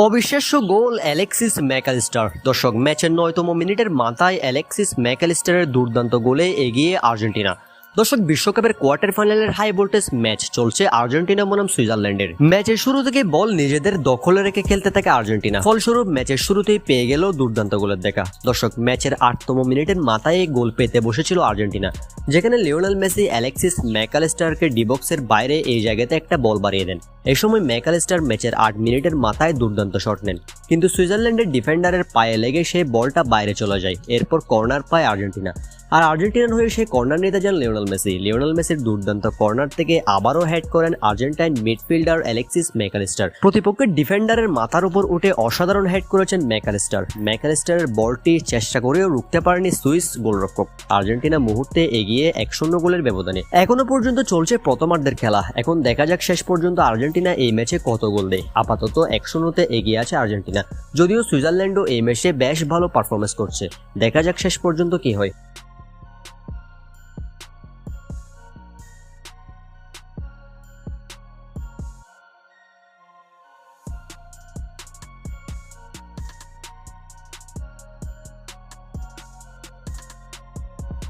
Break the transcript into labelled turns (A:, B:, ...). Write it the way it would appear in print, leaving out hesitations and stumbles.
A: অবিশ্বাস্য গোল Alexis Mac Allister. দর্শক, ম্যাচের ৯তম মিনিটের মাথায় অ্যালেক্সিস ম্যাকালিস্টারের দুর্দান্ত গোলে এগিয়ে আর্জেন্টিনা। দর্শক, বিশ্বকাপের কোয়ার্টার ফাইনালের হাই ভোল্টেজ ম্যাচ চলছে আর্জেন্টিনা বনাম সুইজারল্যান্ডের। ম্যাচের শুরু থেকে বল নিজেদের দখলে রেখে খেলতে থাকে আর্জেন্টিনা। ফলস্বরূপ ম্যাচের শুরুতেই পেয়ে গেল দুর্দান্ত গোলের দেখা। দর্শক, ম্যাচের ৮তম মিনিটের মাথায় গোল পেতে বসেছিল আর্জেন্টিনা, যেখানে লিওনেল মেসি অ্যালেক্সিস ম্যাকালিস্টারকে ডিবক্সের বাইরে এই জায়গাতে একটা বল বাড়িয়ে দেন। এই সময় ম্যাকালিস্টার ম্যাচের ৮ মিনিটের মাথায় দুর্দান্ত শট নেন, কিন্তু সুইজারল্যান্ডের ডিফেন্ডারের পায়ে লেগে সেই বলটা বাইরে চলে যায়। এরপর কর্নার পায় আর্জেন্টিনা, আর আর্জেন্টিনার হয়ে সেই কর্নার নিতে যান লিওনেল মেসির দুর্দান্ত কর্নার থেকে আবারও হেড করেন আর্জেন্টাইন মিডফিল্ডার অ্যালেক্সিস ম্যাকালিস্টার। প্রতিপক্ষের ডিফেন্ডারের মাথার উপর উঠে অসাধারণ হেড করেছেন ম্যাকালিস্টারের বলটি চেষ্টা করেও রুখতে পারেনি সুইস গোলরক্ষক। আর্জেন্টিনা মুহূর্তে এগিয়ে ১-০ গোলের ব্যবধানে। এখনো পর্যন্ত চলছে প্রথমার্ধের খেলা। এখন দেখা যাক শেষ পর্যন্ত আর্জেন্টিনা এই ম্যাচে কত গোল দেয়। আপাতত ১-০তে এগিয়ে আছে আর্জেন্টিনা, যদিও সুইজারল্যান্ডও এই ম্যাচে বেশ ভালো পারফরমেন্স করছে। দেখা যাক শেষ পর্যন্ত কি হয়।